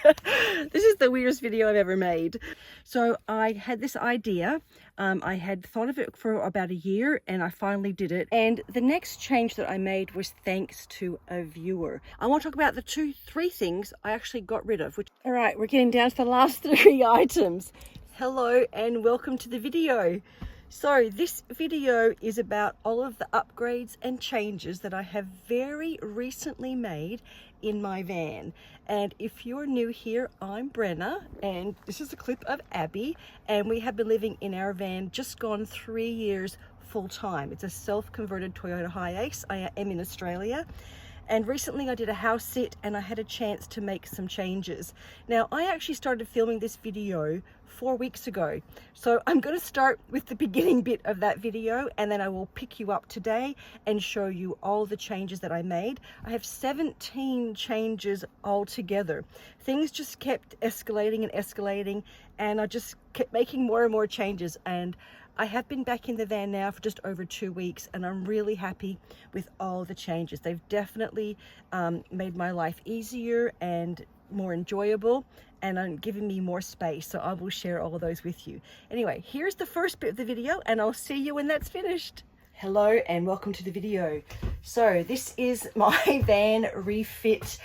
This is the weirdest video I've ever made. So I had this idea. I had thought of it for about a year and I finally did it. And the next change that I made was thanks to a viewer. I want to talk about the three things I actually got rid of. All right, we're getting down to the last three items. Hello and welcome to the video. So this video is about all of the upgrades and changes that I have very recently made in my van. And if you're new here, I'm Brenna and this is a clip of Abby, and we have been living in our van just gone 3 years full time. It's a self-converted Toyota Hiace. I am in Australia. And recently I did a house sit and I had a chance to make some changes. Now I actually started filming this video 4 weeks ago. So I'm going to start with the beginning bit of that video and then I will pick you up today and show you all the changes that I made. I have 17 changes altogether. Things just kept escalating and I just kept making more and more changes, and I have been back in the van now for just over 2 weeks and I'm really happy with all the changes. They've definitely made my life easier and more enjoyable, and giving me more space. So I will share all of those with you. Anyway, here's the first bit of the video and I'll see you when that's finished. Hello and welcome to the video. So this is my van refit.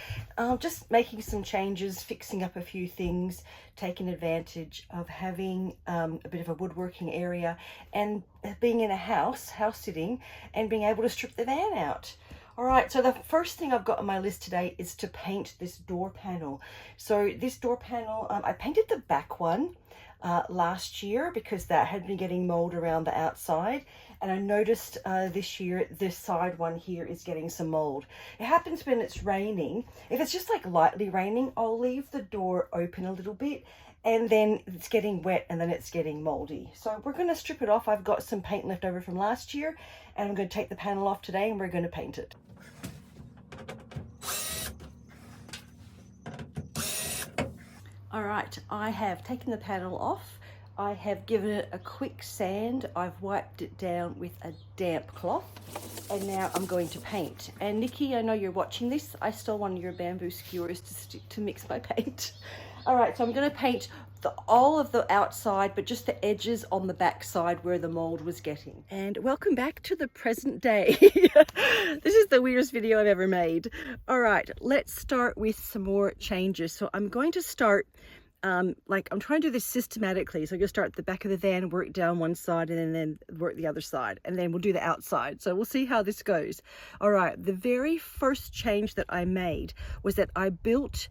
Just making some changes, fixing up a few things, taking advantage of having a bit of a woodworking area and being in a house sitting and being able to strip the van out. All right, so the first thing I've got on my list today is to paint this door panel. So this door panel, I painted the back one last year because that had been getting mold around the outside, and I noticed this year this side one here is getting some mold. It happens when it's raining. If it's just like lightly raining, I'll leave the door open a little bit and then it's getting wet and then it's getting moldy. So we're going to strip it off. I've got some paint left over from last year and I'm going to take the panel off today and we're going to paint it. All right, I have taken the panel off. I have given it a quick sand. I've wiped it down with a damp cloth and now I'm going to paint. And Nikki, I know you're watching this. I stole one of your bamboo skewers to mix my paint. All right, so I'm going to paint all of the outside, but just the edges on the back side where the mold was getting. And welcome back to the present day. This is the weirdest video I've ever made. All right, let's start with some more changes. So I'm going to start I'm trying to do this systematically. So I'm going to start at the back of the van, work down one side, and then work the other side, and then we'll do the outside. So we'll see how this goes. All right, the very first change that I made was that I built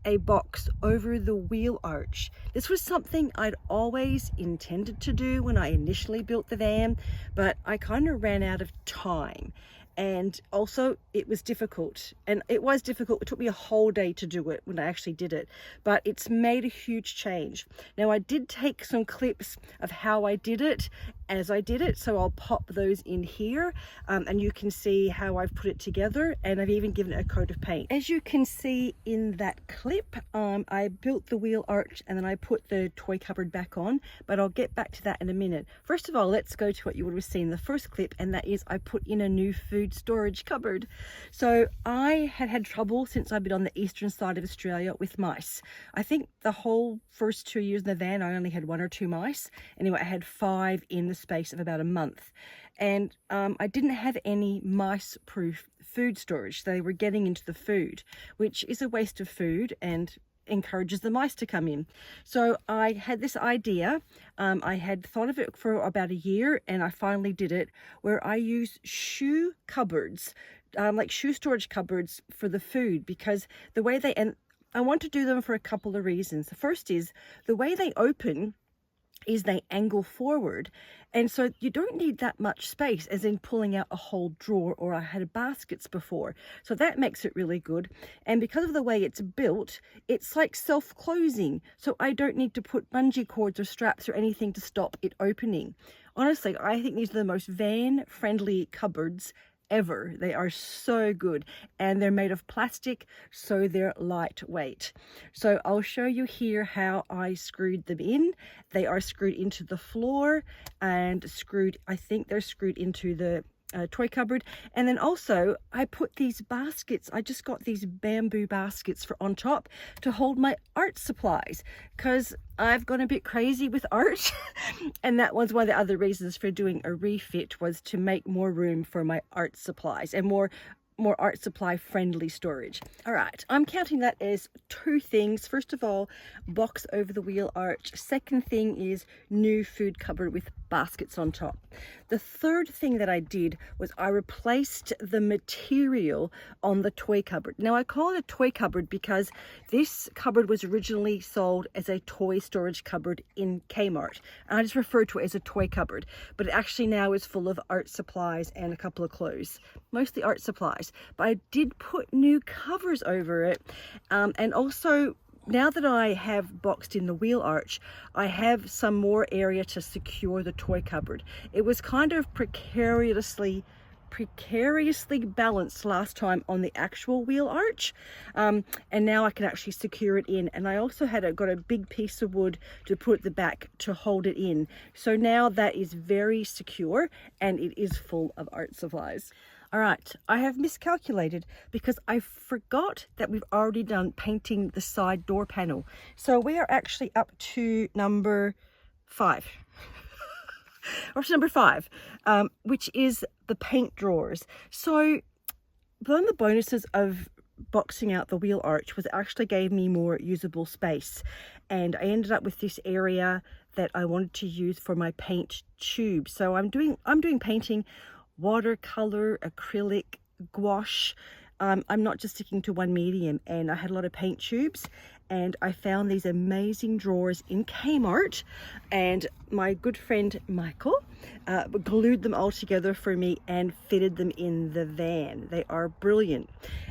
a box over the wheel arch. This was something I'd always intended to do when I initially built the van, but I kind of ran out of time. And also it was difficult, and it took me a whole day to do it when I actually did it, but it's made a huge change. Now I did take some clips of how I did it as I did it, so I'll pop those in here and you can see how I've put it together, and I've even given it a coat of paint. As you can see in that clip, I built the wheel arch and then I put the toy cupboard back on, but I'll get back to that in a minute. First of all, let's go to what you would have seen in the first clip, and that is I put in a new food storage cupboard. So I had trouble since I've been on the eastern side of Australia with mice. I think the whole first 2 years in the van I only had 1 or 2 mice. Anyway, I had 5 in the space of about a month, and I didn't have any mice proof food storage. They were getting into the food, which is a waste of food and encourages the mice to come in. So I had this idea. I had thought of it for about a year and I finally did it, where I use shoe cupboards, like shoe storage cupboards for the food, because the way and I want to do them for a couple of reasons. The first is the way they open is they angle forward, and so you don't need that much space, as in pulling out a whole drawer, or I had baskets before, so that makes it really good. And because of the way it's built, it's like self-closing, so I don't need to put bungee cords or straps or anything to stop it opening. Honestly, I think these are the most van-friendly cupboards ever. They are so good, and they're made of plastic, so they're lightweight. So I'll show you here how I screwed them in. They are screwed into the floor and screwed, I think they're screwed into the toy cupboard. And then also I put these baskets, I just got these bamboo baskets for on top to hold my art supplies, because I've gone a bit crazy with art and that was one of the other reasons for doing a refit, was to make more room for my art supplies and more art supply friendly storage. All right, I'm counting that as 2 things. First of all, box over the wheel arch. Second thing is new food cupboard with baskets on top. The third thing that I did was I replaced the material on the toy cupboard. Now I call it a toy cupboard because this cupboard was originally sold as a toy storage cupboard in Kmart. And I just refer to it as a toy cupboard, but it actually now is full of art supplies and a couple of clothes, mostly art supplies. But I did put new covers over it, and also now that I have boxed in the wheel arch, I have some more area to secure the toy cupboard. It was kind of precariously balanced last time on the actual wheel arch, and now I can actually secure it in. And I also got a big piece of wood to put at the back to hold it in, so now that is very secure and it is full of art supplies. All right, I have miscalculated because I forgot that we've already done painting the side door panel. So we are actually up to number 5. Or number 5, which is the paint drawers. So one of the bonuses of boxing out the wheel arch was it actually gave me more usable space. And I ended up with this area that I wanted to use for my paint tube. So I'm doing painting watercolor, acrylic, gouache. I'm not just sticking to one medium, and I had a lot of paint tubes, and I found these amazing drawers in Kmart, and my good friend Michael glued them all together for me and fitted them in the van. They are brilliant.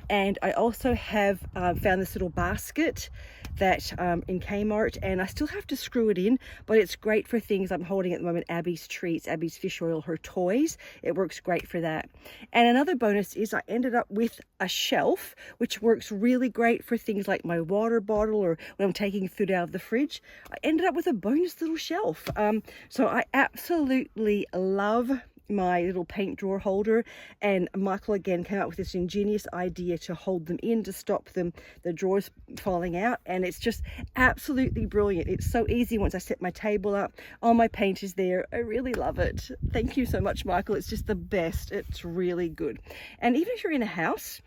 And I also have found this little basket that in Kmart, and I still have to screw it in, but it's great for things I'm holding at the moment: Abby's treats, Abby's fish oil, her toys. It works great for that. And another bonus is I ended up with a shelf which works really great for things like my water bottle or when I'm taking food out of the fridge. I ended up with a bonus little shelf. So I absolutely love my little paint drawer holder, and Michael again came up with this ingenious idea to hold them in to stop the drawers falling out, and it's just absolutely brilliant. It's so easy once I set my table up. All my paint is there. I really love it. Thank you so much, Michael. It's just the best. It's really good. And even if you're in a house,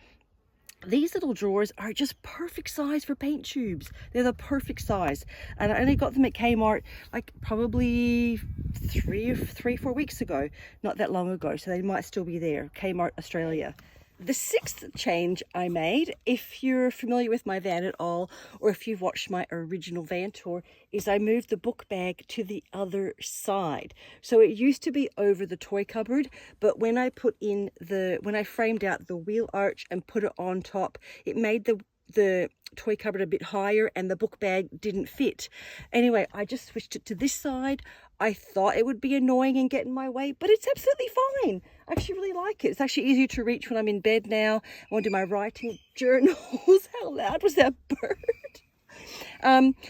these little drawers are just perfect size for paint tubes. They're the perfect size. And I only got them at Kmart like probably 4 weeks ago, not that long ago. So they might still be there, Kmart Australia. The 6th change I made, if you're familiar with my van at all, or if you've watched my original van tour, is I moved the book bag to the other side. So it used to be over the toy cupboard, but when I framed out the wheel arch and put it on top, it made the toy cupboard a bit higher and the book bag didn't fit. Anyway, I just switched it to this side. I thought it would be annoying and get in my way, but it's absolutely fine. I actually really like it. It's actually easier to reach when I'm in bed now. I want to do my writing journals. How loud was that bird?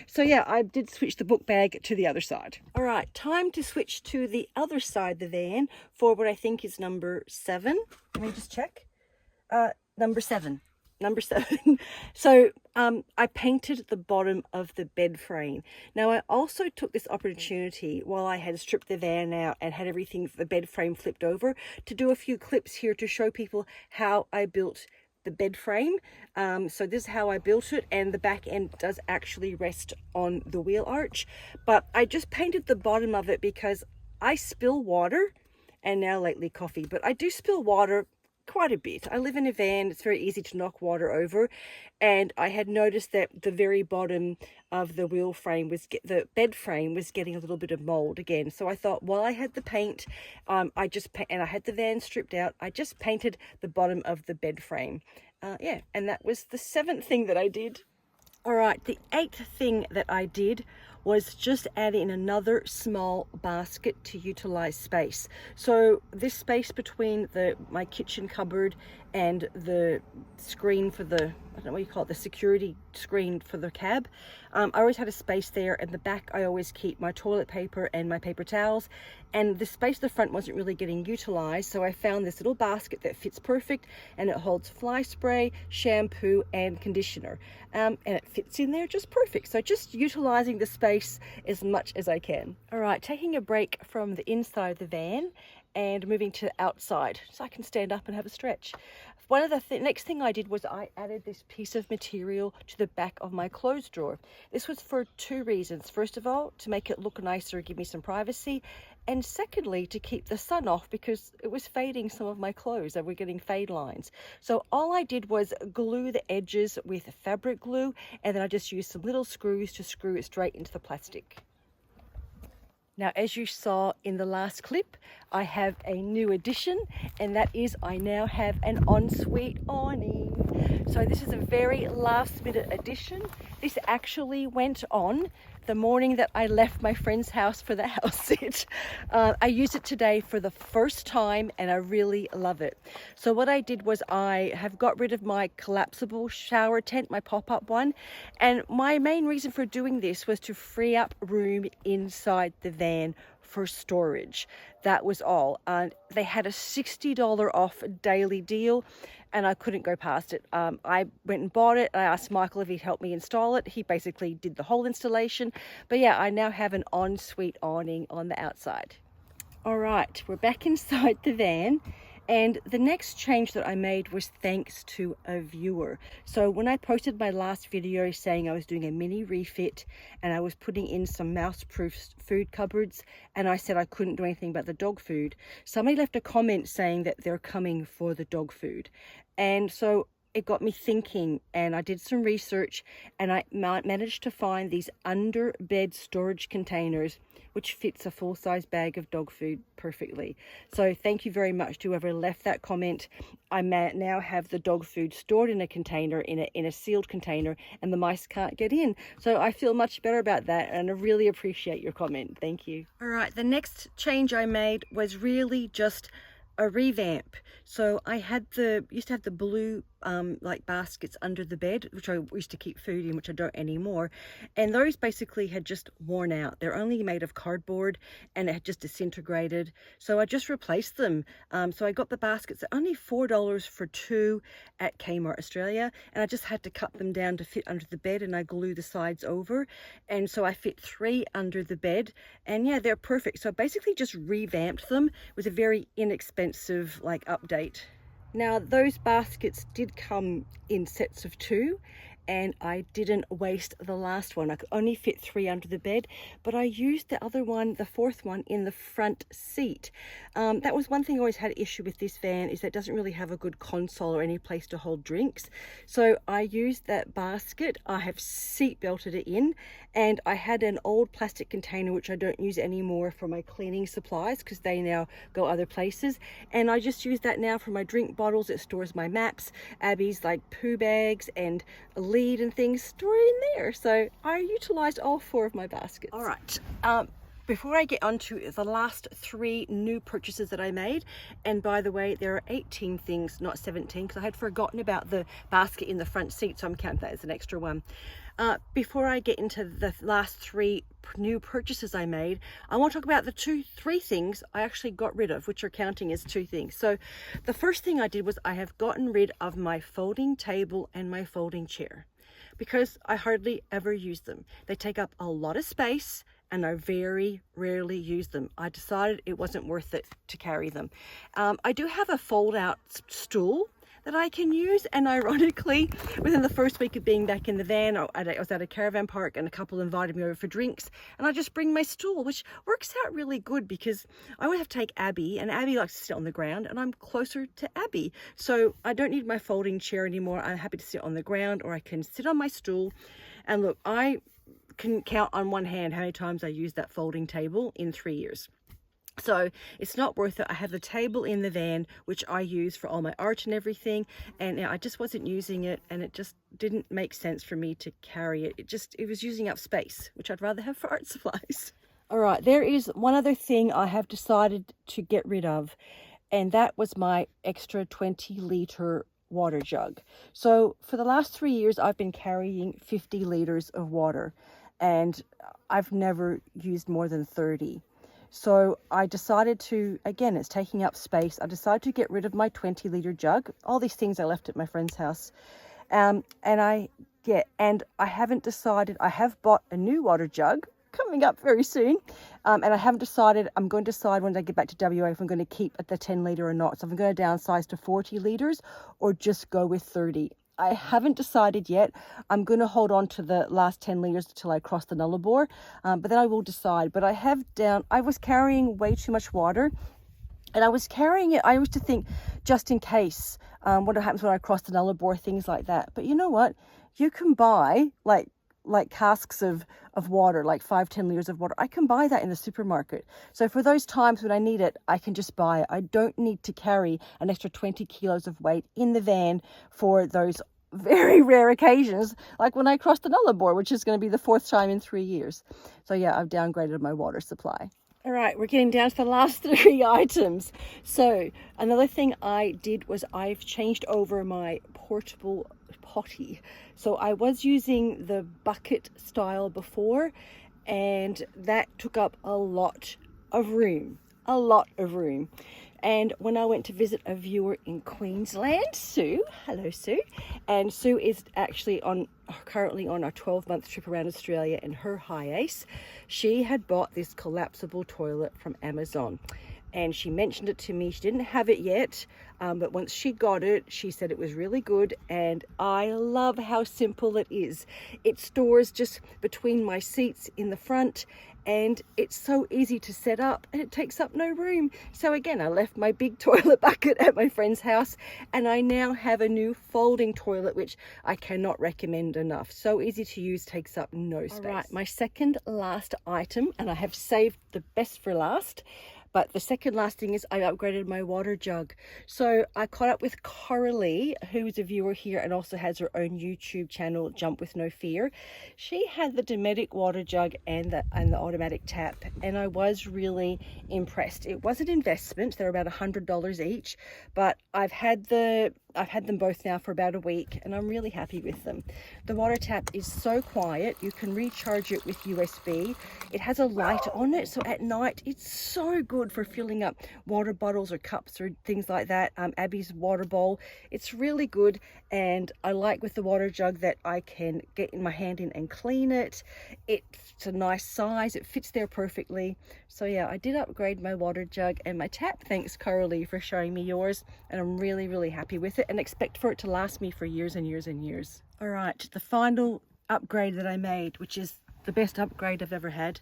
So yeah, I did switch the book bag to the other side. All right, time to switch to the other side of the van for what I think is number 7. Let me just check. Number 7. So I painted the bottom of the bed frame. Now I also took this opportunity while I had stripped the van out and had everything, the bed frame flipped over, to do a few clips here to show people how I built the bed frame. So this is how I built it, and the back end does actually rest on the wheel arch, but I just painted the bottom of it because I spill water, and now lately coffee, but I do spill water quite a bit. I live in a van. It's very easy to knock water over, and I had noticed that the very bottom of the the bed frame was getting a little bit of mold again. So I thought, while I had the paint, and I had the van stripped out, I just painted the bottom of the bed frame. Yeah, and that was the 7th thing that I did. All right, the 8th thing that I did was just add in another small basket to utilize space. So this space between my kitchen cupboard and the screen for the, I don't know what you call it, the security screen for the cab. I always had a space there. In the back, I always keep my toilet paper and my paper towels, and the space at the front wasn't really getting utilized, so I found this little basket that fits perfect, and it holds fly spray, shampoo, and conditioner, and it fits in there just perfect. So just utilizing the space as much as I can. All right, taking a break from the inside of the van and moving to the outside so I can stand up and have a stretch. One of the next thing I did was I added this piece of material to the back of my clothes drawer. This was for two reasons. First of all, to make it look nicer, give me some privacy, and secondly, to keep the sun off, because it was fading some of my clothes. They were getting fade lines. So all I did was glue the edges with fabric glue, and then I just used some little screws to screw it straight into the plastic. Now, as you saw in the last clip, I have a new addition, and that is I now have an Ensuite awning. So this is a very last minute addition. This actually went on the morning that I left my friend's house for the house sit. I used it today for the first time, and I really love it. So what I did was I have got rid of my collapsible shower tent, my pop-up one, and my main reason for doing this was to free up room inside the van for storage. That was all. They had a $60 off daily deal, and I couldn't go past it. I went and bought it. I asked Michael if he'd help me install it. He basically did the whole installation. But yeah, I now have an Ensuite awning on the outside. All right, we're back inside the van. And the next change that I made was thanks to a viewer. So when I posted my last video saying I was doing a mini refit and I was putting in some mouse-proof food cupboards, and I said I couldn't do anything about the dog food, somebody left a comment saying that they're coming for the dog food. And so it got me thinking, and I did some research, and I managed to find these under bed storage containers which fits a full-size bag of dog food perfectly. So thank you very much to whoever left that comment. I now have the dog food stored in a container, in a sealed container, and the mice can't get in. So I feel much better about that, and I really appreciate your comment. Thank you. All right, the next change I made was really just a revamp. So I used to have the blue like baskets under the bed, which I used to keep food in, which I don't anymore, and those basically had just worn out. They're only made of cardboard, and it had just disintegrated, so I just replaced them. So I got the baskets at only $4 for two at Kmart Australia, and I just had to cut them down to fit under the bed, and I glued the sides over, and so I fit 3 under the bed, and yeah, they're perfect. So I basically just revamped them with a very inexpensive like update. Now, those baskets did come in sets of 2, and I didn't waste the last one. I could only fit 3 under the bed, but I used the other one, the 4th one, in the front seat. That was one thing I always had an issue with this van, is that it doesn't really have a good console or any place to hold drinks. So I used that basket. I have seat belted it in, and I had an old plastic container which I don't use anymore for my cleaning supplies because they now go other places, and I just use that now for my drink bottles. It stores my maps, Abby's like poo bags, and a lead and things stored in there. So I utilized all 4 of my baskets. All right, before I get on to the last 3 new purchases that I made, and by the way, there are 18 things, not 17, because I had forgotten about the basket in the front seat, so I'm counting that as an extra one. Before I get into the last 3 new purchases I made, I want to talk about the 3 things I actually got rid of, which are counting as 2 things. So the first thing I did was I have gotten rid of my folding table and my folding chair, because I hardly ever use them. They take up a lot of space, and I very rarely use them. I decided it wasn't worth it to carry them. I do have a fold-out stool that I can use, and ironically, within the first week of being back in the van, I was at a caravan park, and a couple invited me over for drinks, and I just bring my stool, which works out really good because I would have to take Abby, and Abby likes to sit on the ground, and I'm closer to Abby, so I don't need my folding chair anymore. I'm happy to sit on the ground, or I can sit on my stool. And look, I can count on one hand how many times I used that folding table in 3 years. So it's not worth it. I have the table in the van, which I use for all my art and everything, and I just wasn't using it, and it just didn't make sense for me to carry it. It was using up space, which I'd rather have for art supplies. All right, there is one other thing I have decided to get rid of, and that was my extra 20-liter water jug. So for the last 3 years, I've been carrying 50 liters of water, and I've never used more than 30. So I decided to, again, it's taking up space. I decided to get rid of my 20-liter jug. All these things I left at my friend's house. And I haven't decided. I have bought a new water jug coming up very soon. And I haven't decided. I'm going to decide when I get back to WA if I'm going to keep at the 10-liter or not. So if I'm going to downsize to 40 liters or just go with 30. I haven't decided yet. I'm going to hold on to the last 10 liters until I cross the Nullarbor, but then I will decide. But I was carrying way too much water, and I was carrying it. I used to think, just in case, what happens when I cross the Nullarbor, things like that. But you know what? You can buy like casks of water, like 5-10 liters of water. I can buy that in the supermarket. So for those times when I need it, I can just buy it. I don't need to carry an extra 20 kilos of weight in the van for those very rare occasions, like when I cross the Nullarbor, which is going to be the 4th time in 3 years. So yeah, I've downgraded my water supply. All right, we're getting down to the last 3 items. So another thing I did was I've changed over my portable potty. So I was using the bucket style before, and that took up a lot of room. And when I went to visit a viewer in Queensland, Sue, hello Sue, and Sue is actually currently on a 12-month trip around Australia in her high ace. She had bought this collapsible toilet from Amazon, and she mentioned it to me. She didn't have it yet, but once she got it, she said it was really good, and I love how simple it is. It stores just between my seats in the front, and it's so easy to set up, and it takes up no room. So again, I left my big toilet bucket at my friend's house, and I now have a new folding toilet, which I cannot recommend enough. So easy to use, takes up no space. All right, my second last item, and I have saved the best for last, but the second last thing is I upgraded my water jug. So I caught up with Coralie, who is a viewer here and also has her own YouTube channel, Jump With No Fear. She had the Dometic water jug and the automatic tap, and I was really impressed. It was an investment. They're about $100 each, but I've had them both now for about a week, and I'm really happy with them. The water tap is so quiet. You can recharge it with USB. It has a light on it, so at night it's so good for filling up water bottles or cups or things like that. Abby's water bowl, it's really good. And I like with the water jug that I can get in my hand in and clean it. It's a nice size. It fits there perfectly. So yeah, I did upgrade my water jug and my tap. Thanks, Coralie, for showing me yours, and I'm really, really happy with it and expect for it to last me for years and years and years. All right, the final upgrade that I made, which is the best upgrade I've ever had,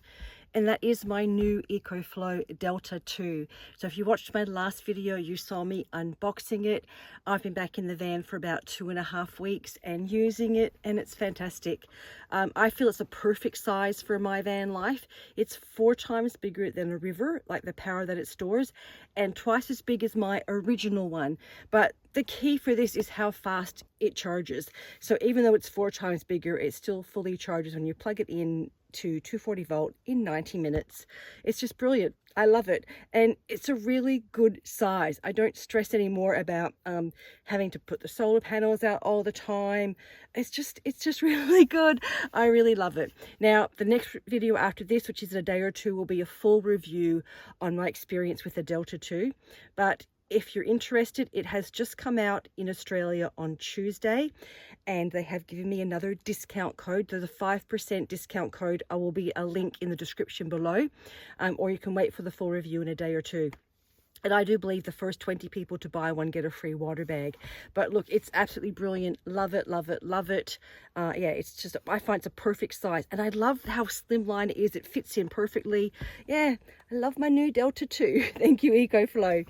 and that is my new EcoFlow DELTA 2. So if you watched my last video, you saw me unboxing it. I've been back in the van for about 2.5 weeks and using it, and it's fantastic. I feel it's a perfect size for my van life. It's 4 times bigger than a river, like the power that it stores, and twice as big as my original one. But the key for this is how fast it charges. So even though it's 4 times bigger, it still fully charges when you plug it in to 240 volt in 90 minutes. It's just brilliant. I love it, and it's a really good size. I don't stress anymore about having to put the solar panels out all the time. It's just really good. I really love it. Now the next video after this, which is in a day or two, will be a full review on my experience with the Delta 2. But if you're interested, it has just come out in Australia on Tuesday, and they have given me another discount code. There's a 5% discount code. I will be a link in the description below, or you can wait for the full review in a day or two. And I do believe the first 20 people to buy one get a free water bag. But look, it's absolutely brilliant. Love it, love it, love it. Yeah, it's just, I find it's a perfect size. And I love how slimline it is. It fits in perfectly. Yeah, I love my new Delta 2. Thank you, EcoFlow.